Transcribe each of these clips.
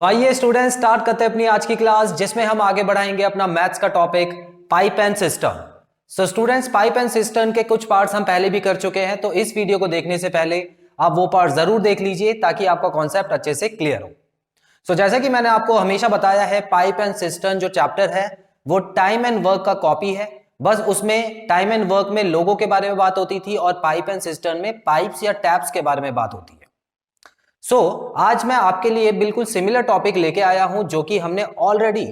तो आइए student start करते हैं अपनी आज की क्लास, जिसमें हम आगे बढ़ाएंगे अपना मैथ्स का topic pipe and system. So students, pipe and system के कुछ पार्ट्स हम पहले भी कर चुके हैं, तो इस वीडियो को देखने से पहले आप वो पार्ट जरूर देख लीजिए ताकि आपका कॉन्सेप्ट अच्छे से क्लियर हो। सो जैसा कि मैंने आपको हमेशा बताया है, पाइप एंड सिस्टम जो चैप्टर है वो टाइम एंड वर्क का कॉपी है। बस उसमें टाइम एंड वर्क में लोगों के बारे में बात होती थी और पाइप एंड सिस्टम में पाइप्स या टैप्स के बारे में बात होती है। आज मैं आपके लिए बिल्कुल सिमिलर टॉपिक लेके आया हूं जो कि हमने already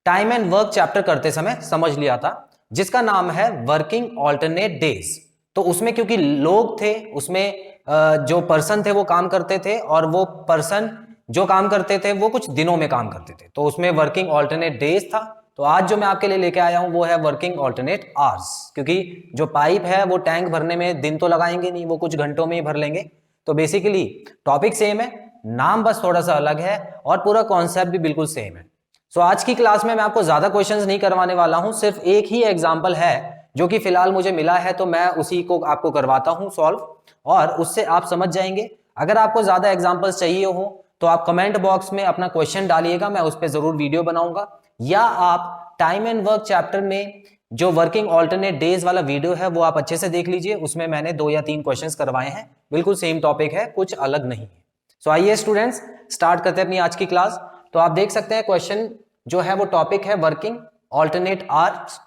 time and work chapter करते समय समझ लिया था, जिसका नाम है वर्किंग ऑल्टरनेट डेज। तो उसमें क्योंकि लोग थे, उसमें जो पर्सन थे वो काम करते थे, और वो पर्सन जो काम करते थे वो कुछ दिनों में काम करते थे, तो उसमें वर्किंग ऑल्टरनेट डेज था। तो आज जो मैं आपके लिए लेके आया हूं वो है वर्किंग ऑल्टरनेट आवर्स, क्योंकि जो पाइप है वो टैंक भरने में दिन तो लगाएंगे नहीं, वो कुछ घंटों में ही भर लेंगे। तो बेसिकली टॉपिक सेम है, नाम बस थोड़ा सा अलग है और पूरा कॉन्सेप्ट भी बिल्कुल सेम है। आज की क्लास में मैं आपको ज्यादा क्वेश्चंस नहीं करवाने वाला हूं, सिर्फ एक ही एग्जांपल है जो कि फिलहाल मुझे मिला है, तो मैं उसी को आपको करवाता हूं सॉल्व, और उससे आप समझ जाएंगे। अगर आपको ज्यादा एग्जांपल्स चाहिए हो तो आप कमेंट बॉक्स में अपना क्वेश्चन डालिएगा, मैं उस पर जरूर वीडियो बनाऊंगा, या आप टाइम एंड वर्क चैप्टर में जो वर्किंग ऑल्टरनेट डेज वाला वीडियो है वो आप अच्छे से देख लीजिए, उसमें मैंने 2 या 3 क्वेश्चंस करवाए हैं, बिल्कुल सेम टॉपिक है, कुछ अलग नहीं है। आइए स्टूडेंट्स स्टार्ट करते हैं अपनी आज की क्लास। तो आप देख सकते हैं क्वेश्चन जो है वो टॉपिक है वर्किंग ऑल्टरनेट आवर्स।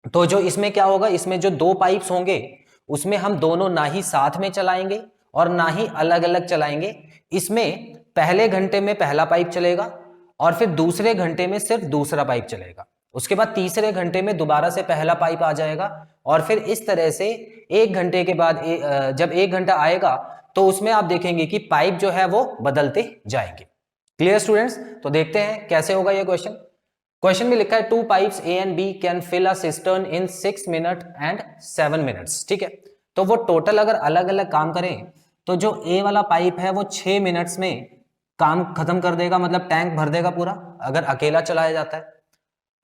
तो जो इसमें क्या होगा, इसमें जो 2 पाइप्स होंगे उसमें हम दोनों ना ही साथ में चलाएंगे और ना ही अलग अलग चलाएंगे। इसमें पहले घंटे में पहला पाइप चलेगा और फिर दूसरे घंटे में सिर्फ दूसरा पाइप चलेगा, उसके बाद तीसरे घंटे में दोबारा से पहला पाइप आ जाएगा, और फिर इस तरह से 1 घंटे के बाद जब 1 घंटा आएगा तो उसमें आप देखेंगे कि पाइप जो है वो बदलते जाएंगे। Clear students? तो देखते हैं कैसे होगा ये क्वेश्चन। क्वेश्चन में लिखा है 2 pipes A and B can fill a cistern in 6 minute and 7 minutes. ठीक है, तो वो टोटल अगर अलग अलग काम करें तो जो ए वाला पाइप है वो 6 मिनट्स में काम खत्म कर देगा, मतलब टैंक भर देगा पूरा अगर अकेला चलाया जाता है,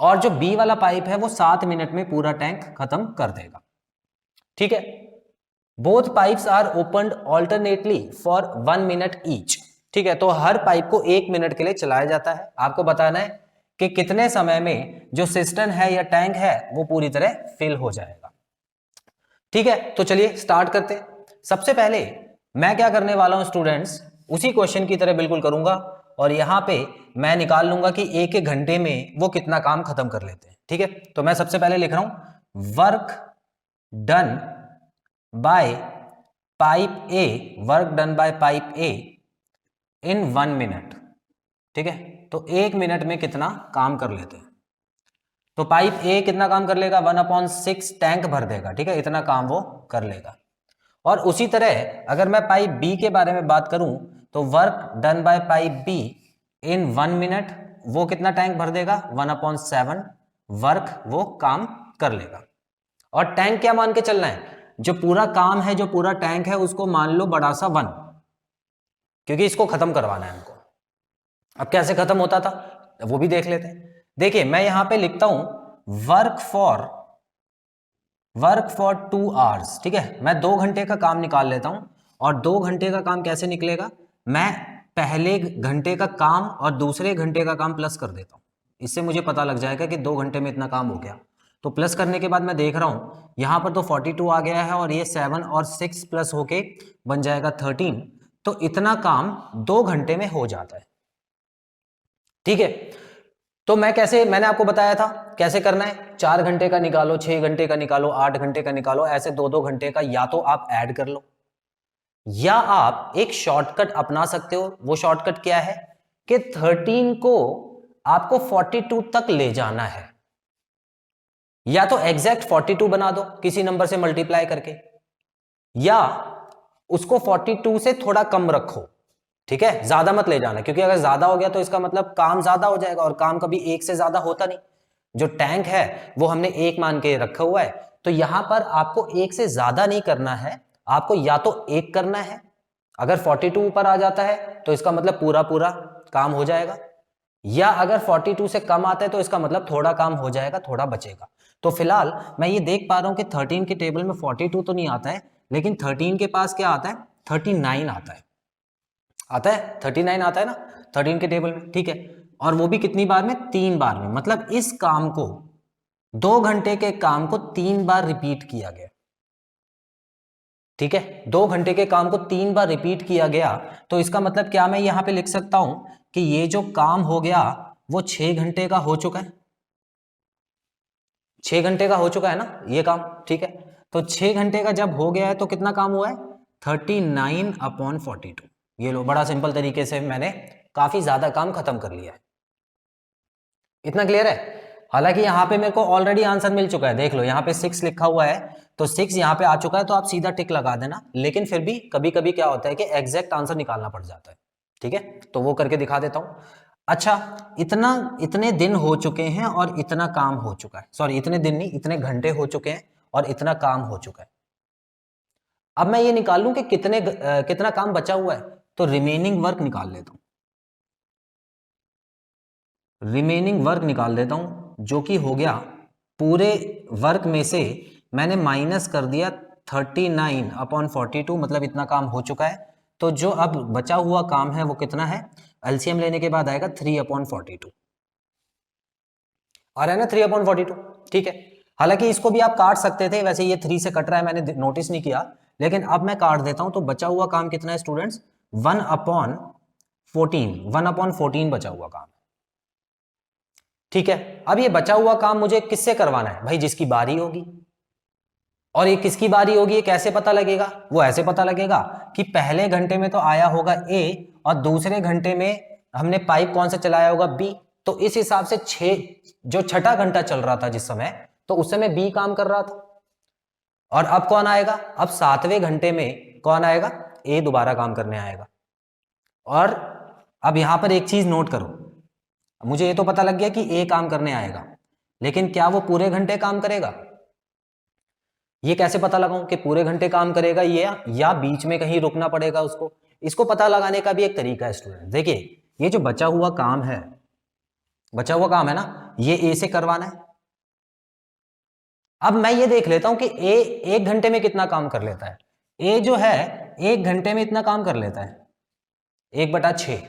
और जो बी वाला पाइप है वो 7 मिनट में पूरा टैंक खत्म कर देगा। ठीक है, both pipes are opened alternately for 1 minute each. ठीक है, तो हर पाइप को 1 मिनट के लिए चलाया जाता है। आपको बताना है कि कितने समय में जो सिस्टम है या टैंक है वो पूरी तरह फिल हो जाएगा। ठीक है, तो चलिए स्टार्ट करते हैं। सबसे पहले मैं क्या करने वाला हूं स्टूडेंट्स, उसी क्वेश्चन की तरह बिल्कुल करूंगा, और यहां पे मैं निकाल लूंगा कि एक एक घंटे में वो कितना काम खत्म कर लेते हैं। ठीक है, तो मैं सबसे पहले लिख रहा हूं work done by pipe A, work done by pipe A in 1 minute. ठीक है, तो 1 मिनट में कितना काम कर लेते हैं। तो पाइप ए कितना काम कर लेगा, 1/6 टैंक भर देगा। ठीक है, इतना काम वो कर लेगा। और उसी तरह अगर मैं पाइप बी के बारे में बात करूं तो work done by pipe be in 1 minute, वो कितना टैंक भर देगा, 1/7 वर्क वो काम कर लेगा। और टैंक क्या मान के चलना है, जो पूरा काम है, जो पूरा टैंक है उसको मान लो बड़ा सा 1, क्योंकि इसको खत्म करवाना है हमको। अब कैसे खत्म होता था वो भी देख लेते हैं। देखिए मैं यहां पे लिखता हूं वर्क फॉर 2 आवर्स। ठीक है, मैं 2 घंटे का काम निकाल लेता हूं, और 2 घंटे का काम कैसे निकलेगा, मैं पहले घंटे का काम और दूसरे घंटे का काम प्लस कर देता हूं, इससे मुझे पता लग जाएगा कि 2 घंटे में इतना काम हो गया। तो प्लस करने के बाद मैं देख रहा हूं यहां पर तो 42 आ गया है, और ये 7 और 6 प्लस होके बन जाएगा 13। तो इतना काम 2 घंटे में हो जाता है। ठीक है, तो मैं कैसे, मैंने आपको बताया था कैसे करना है, 4 घंटे का निकालो, 6 घंटे का निकालो, 8 घंटे का निकालो, ऐसे 2-2 घंटे का या तो आप ऐड कर लो, या आप एक शॉर्टकट अपना सकते हो। वो शॉर्टकट क्या है कि 13 को आपको 42 तक ले जाना है, या तो एग्जैक्ट 42 बना दो किसी नंबर से मल्टीप्लाई करके, या उसको 42 से थोड़ा कम रखो। ठीक है, ज्यादा मत ले जाना, क्योंकि अगर ज्यादा हो गया तो इसका मतलब काम ज्यादा हो जाएगा, और काम कभी 1 से ज्यादा होता नहीं। जो टैंक है वो हमने 1 मान के रखा हुआ है, तो यहां पर आपको 1 से ज्यादा नहीं करना है, आपको या तो 1 करना है। अगर 42 ऊपर आ जाता है तो इसका मतलब पूरा पूरा काम हो जाएगा, या अगर 42 से कम आता है तो इसका मतलब थोड़ा काम हो जाएगा, थोड़ा बचेगा। तो फिलहाल मैं ये देख पा रहा हूं कि 13 के टेबल में 42 तो नहीं आता है, लेकिन 13 के पास क्या आता है, 39 आता है। आता है 39 आता है ना। 13 के टेबल में, ठीक है। और वो भी कितनी बार में, 3 बार में, मतलब इस काम को 2 घंटे के काम को 3 बार रिपीट किया गया, ठीक है। 2 घंटे के काम को 3 बार रिपीट किया गया, तो इसका मतलब क्या मैं यहां पे लिख सकता हूं कि ये जो काम हो गया वो 6 घंटे का हो चुका है, 6 घंटे का हो चुका है ना ये काम, ठीक है। तो 6 घंटे का जब हो गया है तो कितना काम हुआ है, 39/42। ये लो, बड़ा सिंपल तरीके से मैंने काफी ज्यादा काम खत्म कर लिया है। इतना क्लियर है। हालांकि यहाँ पे मेरे को ऑलरेडी आंसर मिल चुका है, देख लो यहाँ पे 6 लिखा हुआ है, तो 6 यहाँ पे आ चुका है, तो आप सीधा टिक लगा देना। लेकिन फिर भी कभी कभी क्या होता है कि एग्जैक्ट आंसर निकालना पड़ जाता है, ठीक है। तो वो करके दिखा देता हूं। अच्छा, इतने दिन हो चुके हैं और इतना काम हो चुका है, सॉरी इतने दिन नहीं, इतने घंटे हो चुके हैं और इतना काम हो चुका है। अब मैं ये निकाल लूं कि कितना काम बचा हुआ है, तो रिमेनिंग वर्क निकाल लेता हूं, रिमेनिंग वर्क निकाल देता हूं, जो कि हो गया पूरे वर्क में से मैंने माइनस कर दिया 39/42, मतलब इतना काम हो चुका है। तो जो अब बचा हुआ काम है वो कितना है, एलसीएम लेने के बाद आएगा 3/42, आ रहा है ना 3/42, ठीक है। हालांकि इसको भी आप काट सकते थे, वैसे ये 3 से कट रहा है, मैंने नोटिस नहीं किया, लेकिन अब मैं काट देता हूं। तो बचा हुआ काम कितना है स्टूडेंट्स, 1/14 बचा हुआ काम, ठीक है। अब ये बचा हुआ काम मुझे किससे करवाना है भाई, जिसकी बारी होगी। और ये किसकी बारी होगी, ये कैसे पता लगेगा, वो ऐसे पता लगेगा कि पहले घंटे में तो आया होगा ए और दूसरे घंटे में हमने पाइप कौन सा चलाया होगा, बी। तो इस हिसाब से जो छठा घंटा चल रहा था जिस समय, तो उस समय बी काम कर रहा था। और अब कौन आएगा, अब 7वें घंटे में कौन आएगा, ए दोबारा काम करने आएगा। और अब यहां पर एक चीज नोट करो, मुझे ये तो पता लग गया कि ए काम करने आएगा, लेकिन क्या वो पूरे घंटे काम करेगा, ये कैसे पता लगाऊं कि पूरे घंटे काम करेगा ये, या बीच में कहीं रुकना पड़ेगा उसको। इसको पता लगाने का भी एक तरीका है स्टूडेंट। देखिए, ये जो बचा हुआ काम है, बचा हुआ काम है ना, ये ए से करवाना है। अब मैं ये देख लेता हूं कि ए 1 घंटे में कितना काम कर लेता है। ए जो है 1 घंटे में इतना काम कर लेता है, 1/6।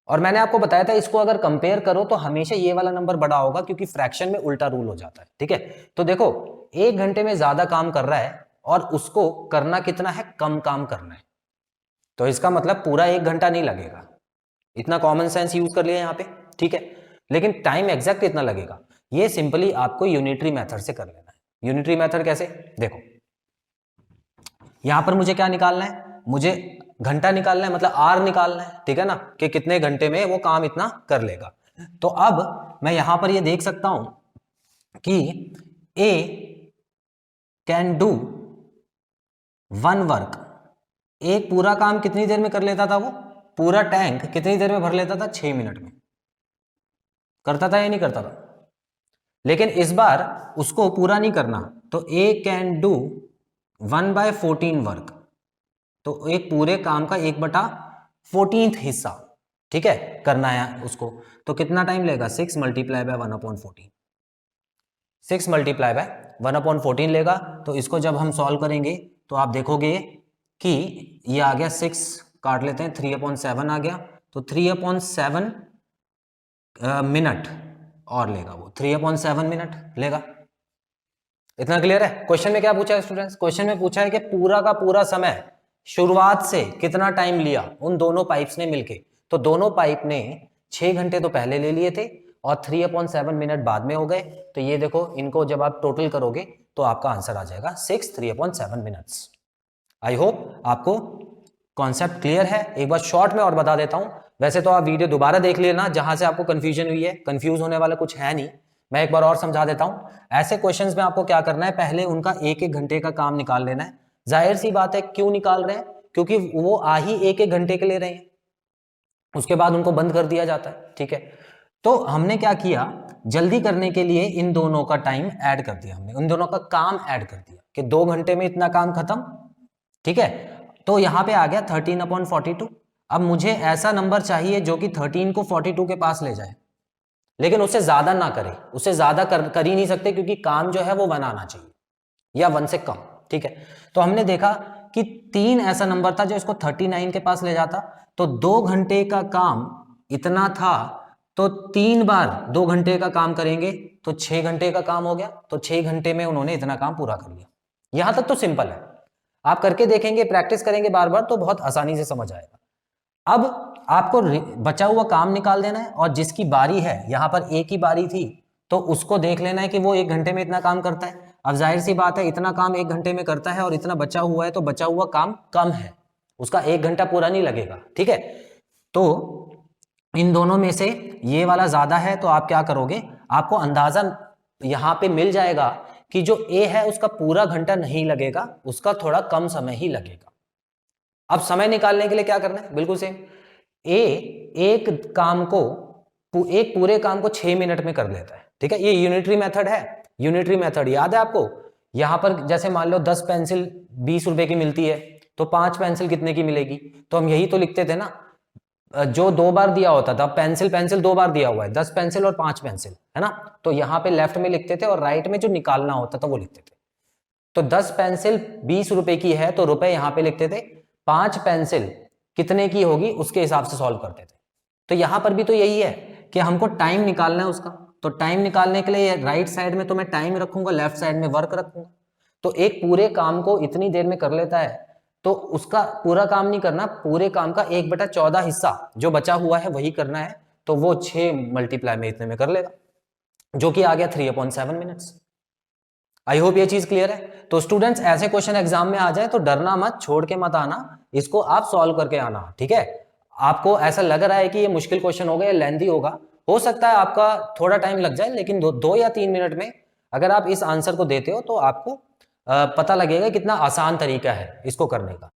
और मैंने आपको बताया था इसको अगर कंपेयर करो तो हमेशा ये वाला नंबर बड़ा होगा, क्योंकि फ्रैक्शन में उल्टा रूल हो जाता है, ठीक है। तो देखो 1 घंटे में ज्यादा काम कर रहा है और उसको करना कितना है, कम काम करना है, तो इसका मतलब पूरा 1 घंटा नहीं लगेगा। इतना कॉमन सेंस यूज कर लिया यहाँ पे, ठीक है। लेकिन टाइम एग्जैक्ट इतना लगेगा, ये सिंपली आपको यूनिटरी मेथड से कर लेना है। यूनिटरी मेथड कैसे, देखो यहां पर मुझे क्या निकालना है, मुझे घंटा निकालना है, मतलब आर निकालना है, ठीक है ना, कि कितने घंटे में वो काम इतना कर लेगा। तो अब मैं यहां पर ये देख सकता हूं कि ए कैन डू 1 वर्क, एक पूरा काम कितनी देर में कर लेता था, वो पूरा टैंक कितनी देर में भर लेता था, 6 मिनट में करता था या नहीं करता था। लेकिन इस बार उसको पूरा नहीं करना, तो ए कैन डू 1/14 वर्क, तो एक पूरे काम का 1/14 हिस्सा, ठीक है, करना है उसको। तो कितना टाइम लेगा, 6 मल्टीप्लाई बाय 1/14, 6 मल्टीप्लाई बाय 1/14 लेगा। तो इसको जब हम सॉल्व करेंगे तो आप देखोगे कि ये आ गया 6, काट लेते हैं, 3/7 आ गया। तो 3/7 मिनट और लेगा वो, 3/7 मिनट लेगा। इतना क्लियर है। क्वेश्चन में क्या पूछा है स्टूडेंट्स, क्वेश्चन में पूछा है कि पूरा का पूरा समय शुरुआत से कितना टाइम लिया उन दोनों पाइप्स ने मिलके। तो दोनों पाइप ने 6 घंटे तो पहले ले लिए थे और 3/7 मिनट बाद में हो गए। तो ये देखो, इनको जब आप टोटल करोगे तो आपका आंसर आ जाएगा 6 3/7 मिनट्स। आई होप आपको कॉन्सेप्ट क्लियर है। एक बार शॉर्ट में और बता देता हूं, वैसे तो आप वीडियो दोबारा देख लेना जहां से आपको कंफ्यूजन हुई है, कंफ्यूज होने वाला कुछ है नहीं। मैं एक बार और समझा देता हूं। ऐसे क्वेश्चंस में आपको क्या करना है, पहले उनका 1-1 घंटे का काम निकाल लेना है। जाहिर सी बात है, क्यों निकाल रहे हैं, क्योंकि वो आ ही 1-1 घंटे के ले रहे हैं, उसके बाद उनको बंद कर दिया जाता है, ठीक है। तो हमने क्या किया, जल्दी करने के लिए इन दोनों का टाइम ऐड कर दिया, हमने उन दोनों का काम ऐड कर दिया कि 2 घंटे में इतना काम खत्म, ठीक है। तो यहां पे आ गया 13/42। अब मुझे ऐसा नंबर चाहिए जो कि 13 को 42 के पास ले जाए, लेकिन उससे ज्यादा ना करे, उससे ज्यादा कर ही नहीं सकते, क्योंकि काम जो है वो 1 आना चाहिए या 1 से कम, ठीक है। तो हमने देखा कि 3 ऐसा नंबर था जो इसको 39 के पास ले जाता, तो 2 घंटे का काम इतना था, तो 3 बार 2 घंटे का काम करेंगे तो 6 घंटे का काम हो गया, तो 6 घंटे में उन्होंने इतना काम पूरा कर लिया। यहां तक तो सिंपल है, आप करके देखेंगे, प्रैक्टिस करेंगे बार बार तो बहुत आसानी से समझ आएगा। अब आपको बचा हुआ काम निकाल देना है, और जिसकी बारी है, यहां पर एक ही बारी थी, तो उसको देख लेना है कि वो 1 घंटे में इतना काम करता है। अब जाहिर सी बात है, इतना काम 1 घंटे में करता है और इतना बचा हुआ है, तो बचा हुआ काम कम है, उसका 1 घंटा पूरा नहीं लगेगा, ठीक है। तो इन दोनों में से ये वाला ज्यादा है, तो आप क्या करोगे, आपको अंदाजा यहां पे मिल जाएगा कि जो ए है उसका पूरा घंटा नहीं लगेगा, उसका थोड़ा कम समय ही लगेगा। अब समय निकालने के लिए क्या करना है, बिल्कुल सेम, ए एक पूरे काम को 6 मिनट में कर लेता है, ठीक है। ये यूनिटरी मेथड है, यूनिटरी मेथड याद है आपको। यहां पर जैसे मान लो 10 पेंसिल 20 रुपए की मिलती है, तो 5 पेंसिल कितने की मिलेगी, तो हम यही तो लिखते थे ना, जो 2 बार दिया होता था, पेंसिल 2 बार दिया हुआ है, 10 पेंसिल और 5 पेंसिल, है ना, तो यहां पे लेफ्ट में लिखते थे और राइट में जो निकालना होता था वो लिखते थे। तो 10 पेंसिल 20 रुपए की है, तो रुपए यहां पे लिखते थे, 5 पेंसिल कितने की होगी उसके हिसाब से सॉल्व करते थे। तो यहां पर भी तो यही है कि हमको टाइम निकालना है उसका, तो टाइम निकालने के लिए राइट साइड में तो मैं टाइम रखूंगा, लेफ्ट साइड में वर्क रखूंगा। तो एक पूरे काम को इतनी देर में कर लेता है, तो उसका पूरा काम नहीं करना, पूरे काम का 1/14 हिस्सा जो बचा हुआ है वही करना है, तो वो 6 मल्टीप्लाई में इतने में कर लेगा, जो कि आ गया 3/7 मिनट्स। आई होप ये चीज क्लियर है। तो स्टूडेंट्स, ऐसे क्वेश्चन एग्जाम में आ जाए तो डरना मत, छोड़ के मत आना, इसको आप सॉल्व करके आना, ठीक है। आपको ऐसा लग रहा है कि ये मुश्किल क्वेश्चन होगा या लेंथी होगा, हो सकता है आपका थोड़ा टाइम लग जाए, लेकिन 2 या 3 मिनट में अगर आप इस आंसर को देते हो तो आपको पता लगेगा कितना आसान तरीका है इसको करने का।